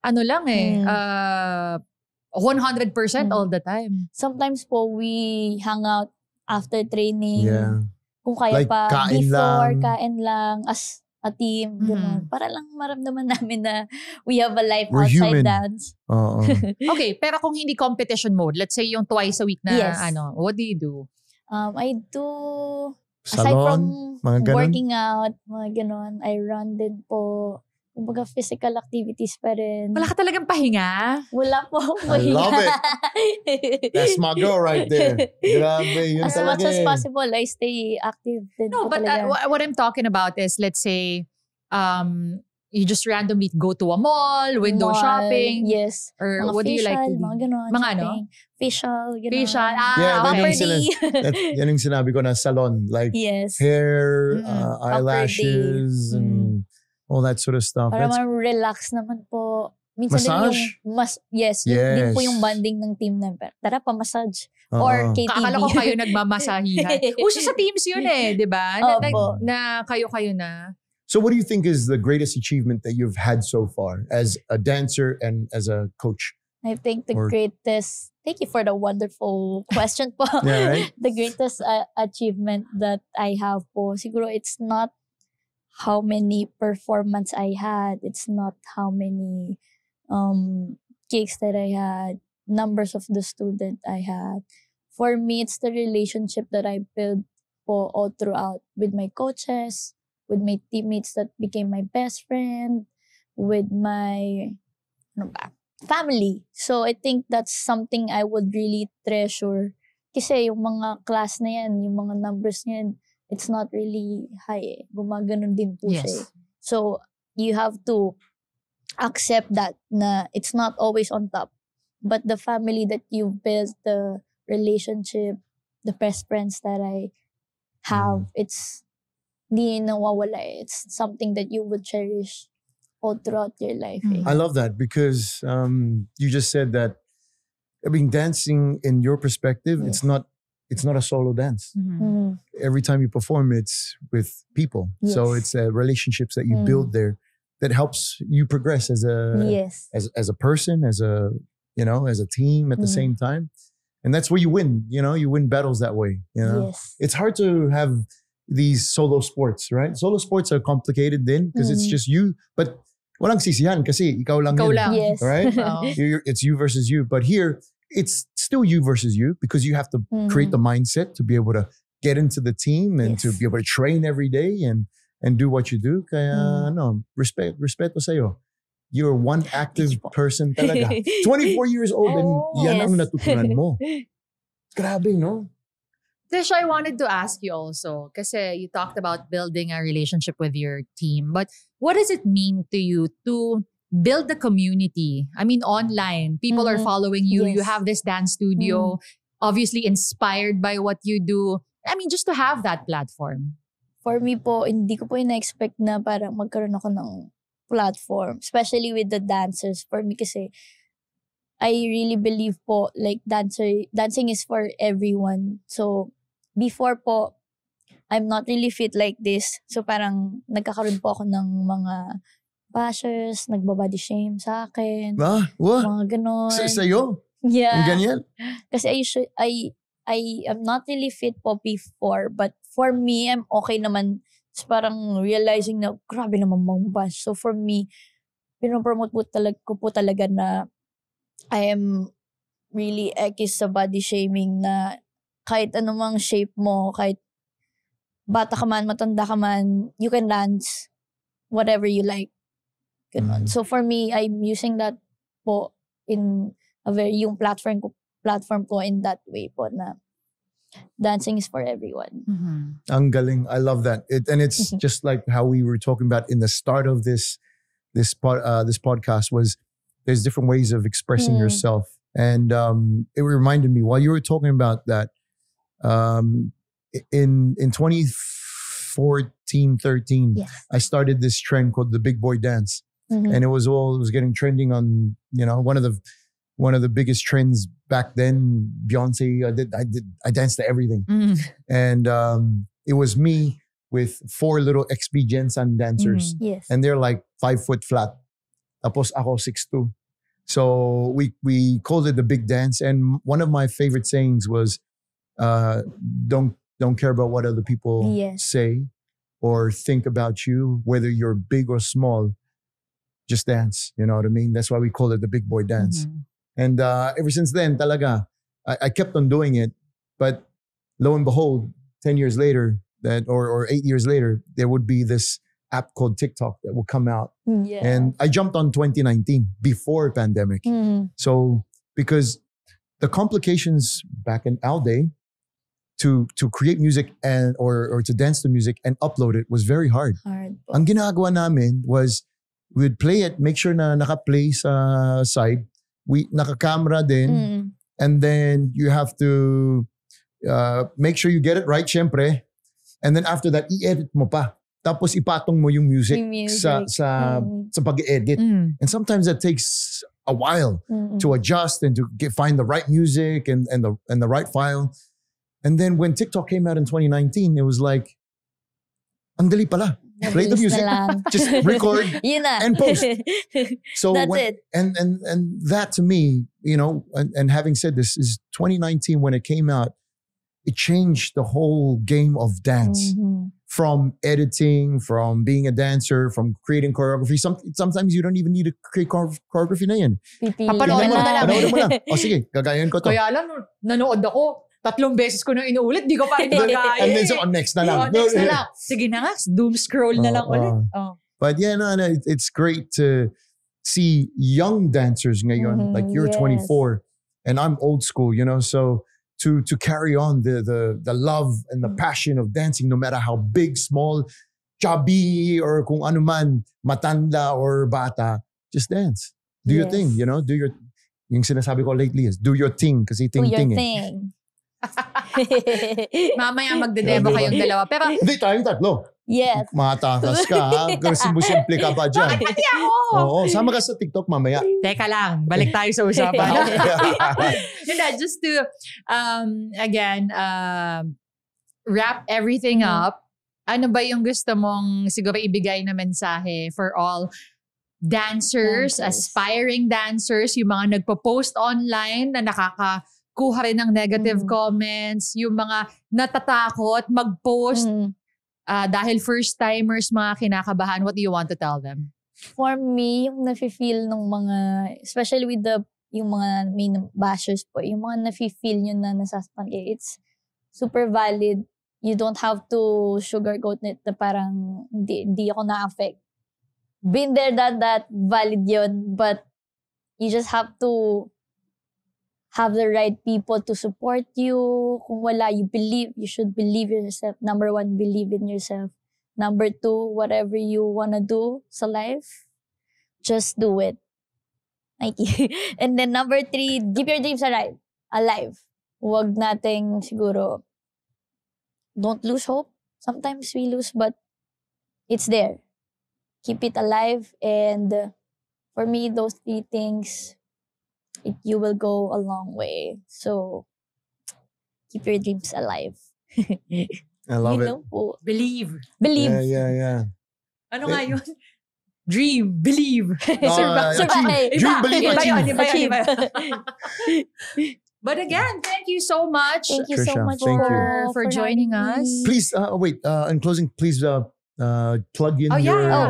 100% all the time. Sometimes po, we hang out after training. Yeah. Kung kaya like, pa, kain before, lang. kain lang. a team, gano'n. Para lang maramdaman namin na we have a life We're outside human. dance. Okay, pero kung hindi competition mode, let's say yung twice a week na Yes. what do you do? I do, aside Salon, from mga ganun? working out, mga gano'n, I run din po. Kumbaga physical activities pa rin. Wala ka talagang pahinga? Wala po. I love it. That's my girl right there. Grabe, yun As much talaga as eh. possible, I stay active din No, po but talaga. what I'm talking about is, let's say, you just randomly go to a mall, window Mall, shopping, yes. or Mga what do you like to facial, do? mga ganon. Mga ano? shopping. Facial, ganon. Facial, Yeah, okay. yan yung Property. Yan yung sinabi ko na salon. Like Yes. hair, Mm. eyelashes, and all that sort of stuff. Para That's, ma-relax naman po. Minsan Massage? din yung, yun din po Yes. yung bonding ng team namin. Tara pa, massage. Or KTV. Kakala ko kayo nagmamasahihan. Uso sa teams yun eh, di ba? Opo. Na kayo-kayo na. so what do you think is the greatest achievement that you've had so far as a dancer and as a coach? I think the Or- greatest, thank you for the wonderful question po. Yeah, right? The greatest achievement that I have po, siguro it's not how many performance I had. It's not how many gigs that I had, numbers of the student I had. For me, it's the relationship that I built po all throughout with my coaches, with my teammates that became my best friend, with my family. So I think that's something I would really treasure. Kasi yung mga class na yan, yung mga numbers na yan, it's not really high eh. Gumaganon din po siya eh. Yes. So you have to accept that na it's not always on top. But the family that you built, the relationship, the best friends that I have, it's di nawawala eh. It's something that you would cherish all throughout your life eh. I love that because you just said that. I mean, dancing in your perspective, Yes. it's not a solo dance. Mm. Every time you perform, it's with people. So Yes. it's relationships that you Mm. build there that helps you progress as a Yes. as a person, as a as a team at the Mm. same time, and that's where you win. You win battles that way. Yes. It's hard to have these solo sports, right? Solo sports are complicated then because it's Mm. just you, but walang sisihan kasi ikaw lang Ikaw yun. lang. Yes. Right? Oo. It's you versus you. But here, it's still you versus you because you have to create the mindset to be able to get into the team and to Yes. be able to train every day and do what you do. Kaya, respeto sa'yo. You're one active person talaga. 24 years old and Oh, yan ang yes. natutunan mo. Grabe, no? Tisha, I wanted to ask you also, kasi you talked about building a relationship with your team, but what does it mean to you to build the community? I mean, online, people are Mhm. following you. You Yes. have this dance studio, obviously inspired by what you do. I mean, just to have that platform. For me po, hindi ko po ina-expect na parang magkaroon ako ng platform. Especially with the dancers. For me kasi, I really believe po, like dancing is for everyone. So, before po, I'm not really fit like this. So, parang nagkakaroon po ako ng mga bashers, nagbabody shame sa akin. Ah, what? Mga ganon. Sa'yo? Yeah. Ang ganyan? Kasi I am not really fit po before, but for me, I'm okay naman. It's parang realizing na, grabe naman mambash. So for me, pinopromote ko po talaga na I am really ekis sa body shaming na kahit anumang shape mo, kahit bata ka man, matanda ka man, you can dance whatever you like. Ganon. So for me, I'm using that po in yung platform ko in that way po na dancing is for everyone. Ang galing. I love that. And it's just like how we were talking about in the start of this podcast was there's different ways of expressing yourself. And it reminded me while you were talking about that in 2014, 13, Yes. I started this trend called the big boy dance. Mhm. And it was getting trending on, one of the biggest trends back then, Beyonce. I danced to everything. And it was me with 4 little XP Jensen dancers. Yes. And they're like 5 foot flat. Tapos ako 6'2". So we called it the big dance. And one of my favorite sayings was, don't care about what other people Yes. say. or think about you, whether you're big or small, just dance. You know what I mean? That's why we call it the big boy dance. And ever since then, talaga, I kept on doing it. But lo and behold, 10 years later, or 8 years later, there would be this app called TikTok that will come out. Yeah. And I jumped on 2019 before pandemic. So because the complications back in our day to create music and or to dance to music and upload it was very hard. Ang ginagawa namin was we'd play it, make sure na naka-play sa side. We naka-camera din. And then you have to make sure you get it right, syempre. And then after that, i-edit mo pa. Tapos ipatong mo yung music, sa pag-edit. And sometimes that takes a while to adjust and to find the right music and the right file. And then when TikTok came out in 2019, it was like, ang dali pala. Play the music, just record and post. So that's it. And that to me, you know, and having said this, is 2019 when it came out, it changed the whole game of dance. From editing, from being a dancer, from creating choreography. Sometimes you don't even need to create choreography na yan. Papanood mo na lang. Panoorin mo lang. O sige, gagayan ko to. Kaya lang, nanood ako. 3 beses ko na inuulit, di ko pa rin gagayin. And then so next na lang. Next na lang. Sige na nga, doom scroll na lang ulit. But yeah, no, it's great to see young dancers ngayon. Like you're 24 and I'm old school, you know, so to carry on the love and the passion of dancing, no matter how big, small, chubby, or kung ano man, matanda or bata, just dance. Do your thing, you know, yung sinasabi ko lately is, do your thing, kasi ting-ting. Do your thing. Mamaya magde-demo kayong dalawa. Pero hindi, tayong tatlo. Yes. Matakas ka, ha? Simple ka pa dyan. Bakit pati ako? Oo, sama ka sa TikTok mamaya. Teka lang, balik tayo sa usapan. Just to, again, wrap everything up. Ano ba yung gusto mong siguro ibigay na mensahe for all dancers, aspiring dancers, yung mga nagpo-post online na nakakakuha rin ng negative comments, yung mga natatakot mag-post dahil first-timers, mga kinakabahan, what do you want to tell them? For me, yung nafe-feel ng mga, especially with yung mga main bashers po, yung mga nafe-feel nyo na nasasaktan, it's super valid. You don't have to sugarcoat it na parang hindi ako na-affect. Been there, that valid yun. But you just have to have the right people to support you. Kung wala, you should believe yourself. Number 1, believe in yourself. Number 2, whatever you wanna do sa life, just do it. Nike. And then number 3, keep your dreams alive. Huwag nating siguro, don't lose hope. Sometimes we lose, but it's there. Keep it alive. And for me, those 3 things, you will go a long way. So, keep your dreams alive. I love it. Po. Believe. Yeah. Ano nga yun? Dream, believe. Survive. Dream, believe, achieve. But again, thank you so much. Thank you Trisha, so much thank for joining having us. me. Please, wait, in closing, please plug in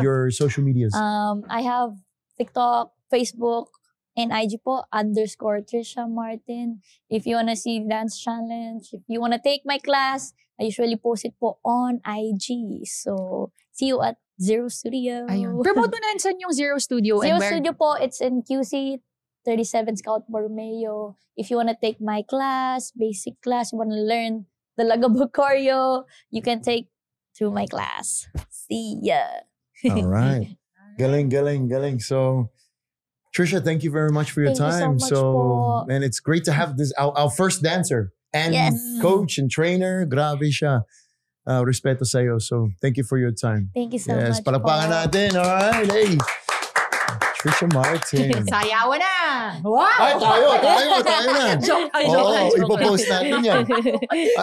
your social medias. I have TikTok, Facebook, and IG po, _Trisha Martin. If you wanna see dance challenge, if you wanna take my class, I usually post it po on IG. So, see you at Zero Studio. Ayun. Promote mo na saan yung Zero Studio. Zero Studio po, it's in QC 37 Scout Borromeo. If you wanna take my class, basic class, you wanna learn the Lagabog choreo, you can take through my class. See ya. All right. Galing. So, Trisha, thank you very much for your time. Thank you so much po. And it's great to have this our first dancer and coach and trainer. Grabe siya. Respeto sa'yo. So, thank you for your time. Thank you so much po. Palakpakan natin. All right. Hey. Trisha Martin. Sayawan na! Wow! Ay, tayo na. Joke. Ipopost natin yan.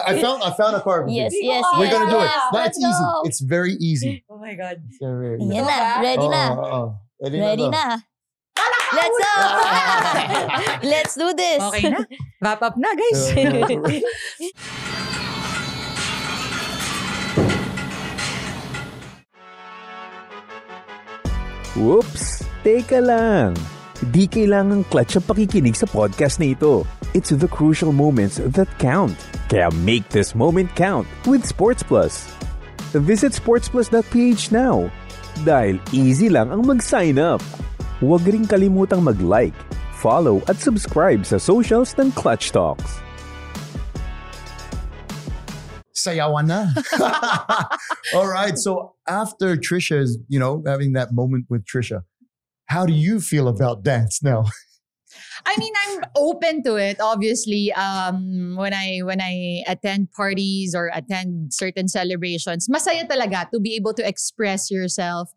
I found a choreography. Yes. We're gonna do it. Let's That's easy. go. It's very easy. Oh my God. Yan na. Ready na. Ready na. Let's go! Let's do this. Okay na. Wrap up na, guys. Whoops! Teka lang! Di kailangang clutch ang pakikinig sa podcast na ito. It's the crucial moments that count. Kaya make this moment count with Sports Plus. Visit sportsplus.ph now. Dahil easy lang ang mag-sign up. Huwag ring kalimutang mag-like, follow at subscribe sa socials ng Clutch Talks. Sayawan na. All right. So after Trisha's, having that moment with Trisha, how do you feel about dance now? I mean, I'm open to it. Obviously, when I attend parties or attend certain celebrations, masaya talaga to be able to express yourself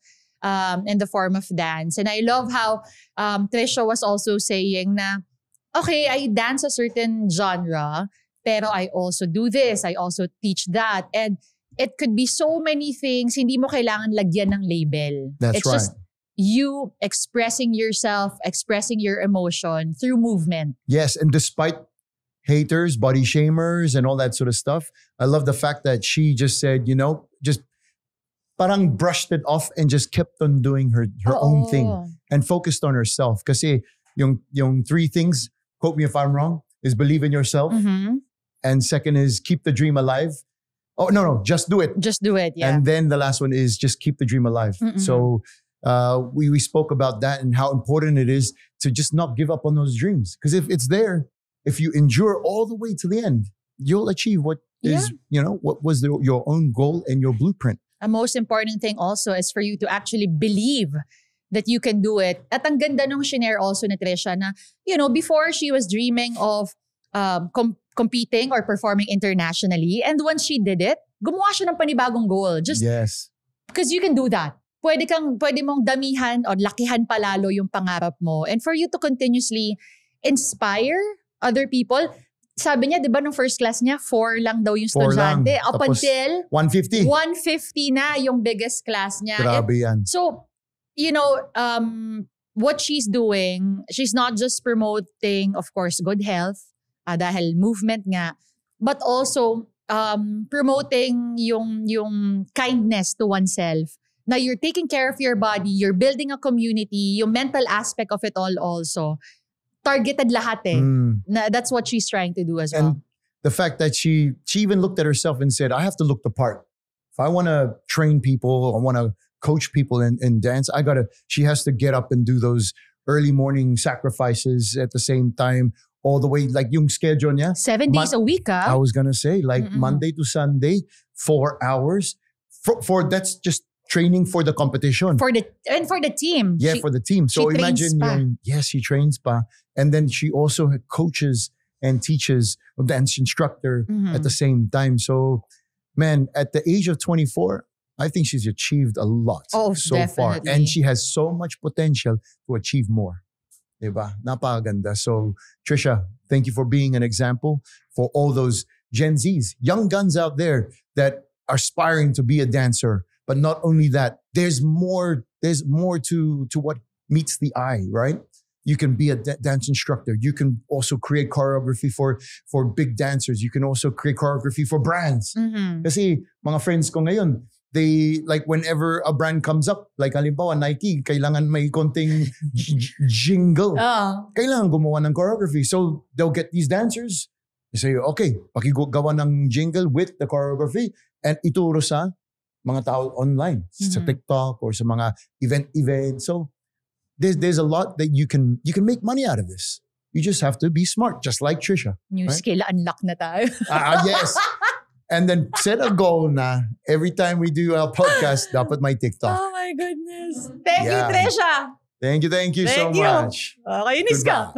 in the form of dance. And I love how Trisha was also saying na, okay, I dance a certain genre, pero I also do this, I also teach that. And it could be so many things, hindi mo kailangan lagyan ng label. That's right. Just you expressing yourself, expressing your emotion through movement. Yes, and despite haters, body shamers, and all that sort of stuff, I love the fact that she just said, just parang brushed it off and just kept on doing her own thing and focused on herself. Kasi yung three things, quote me if I'm wrong, is believe in yourself. Mm-hmm. And second is keep the dream alive. Oh, no, just do it. Just do it, yeah. And then the last one is just keep the dream alive. Mm-mm. So we spoke about that and how important it is to just not give up on those dreams. Because if it's there, if you endure all the way to the end, you'll achieve what is, what was your own goal and your blueprint. A most important thing also is for you to actually believe that you can do it. At ang ganda nung shinare also ni Trisha na, before she was dreaming of competing or performing internationally. And once she did it, gumawa siya ng panibagong goal. Just because you can do that. Pwede mong damihan o lakihan palalo yung pangarap mo. And for you to continuously inspire other people. Sabi niya, di ba, nung first class niya, 4 lang daw yung estudyante. Up tapos until 150. 150 na yung biggest class niya. Grabe yan. So, what she's doing, she's not just promoting, of course, good health, dahil movement nga, but also promoting yung kindness to oneself. Na you're taking care of your body, you're building a community, yung mental aspect of it all also. Targeted lahat eh. That's what she's trying to do as well. And the fact that she even looked at herself and said, I have to look the part. If I want to train people, I want to coach people in dance, she has to get up and do those early morning sacrifices at the same time, all the way, like yung schedule niya. 7 days a week, ah? I was going to say, like Monday to Sunday, 4 hours. For that's just training for the competition. For the team. Yeah, for the team. So imagine, she trains pa. And then she also coaches and teaches a dance instructor at the same time. So, man, at the age of 24, I think she's achieved a lot so far. And she has so much potential to achieve more. Diba? Napakaganda. So, Trisha, thank you for being an example for all those Gen Zs, young guns out there that are aspiring to be a dancer. But not only that, there's more to what meets the eye, right? You can be a dance instructor. You can also create choreography for big dancers. You can also create choreography for brands. Kasi mga friends ko ngayon, they, like, whenever a brand comes up, like halimbawa Nike, kailangan may konting jingle. Kailangan gumawa ng choreography. So they'll get these dancers. They say, okay, pakigawa ng jingle with the choreography and ituro sa mga tao online, sa TikTok or sa mga event. So there's a lot that you can make money out of this. You just have to be smart, just like Trisha. New skill unlock na tayo. Yes. And then set a goal na every time we do our podcast, dapat may TikTok. Oh my goodness. Thank you, Trisha. Thank you so much. Kainis ka.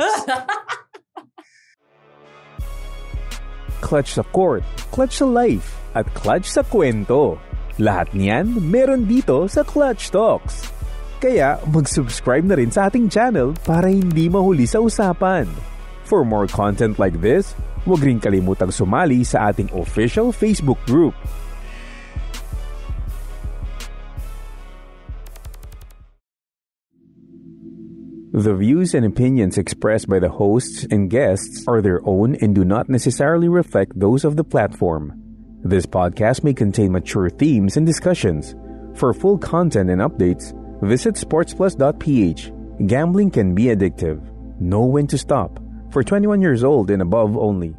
Clutch sa court, clutch sa life, at clutch sa kwento. Lahat niyan meron dito sa Clutch Talks. Kaya mag-subscribe na rin sa ating channel para hindi mahuli sa usapan. For more content like this, huwag rin kalimutang sumali sa ating official Facebook group. The views and opinions expressed by the hosts and guests are their own and do not necessarily reflect those of the platform. This podcast may contain mature themes and discussions. For full content and updates, Visit sportsplus.ph. Gambling can be addictive. Know when to stop. For 21 years old and above only.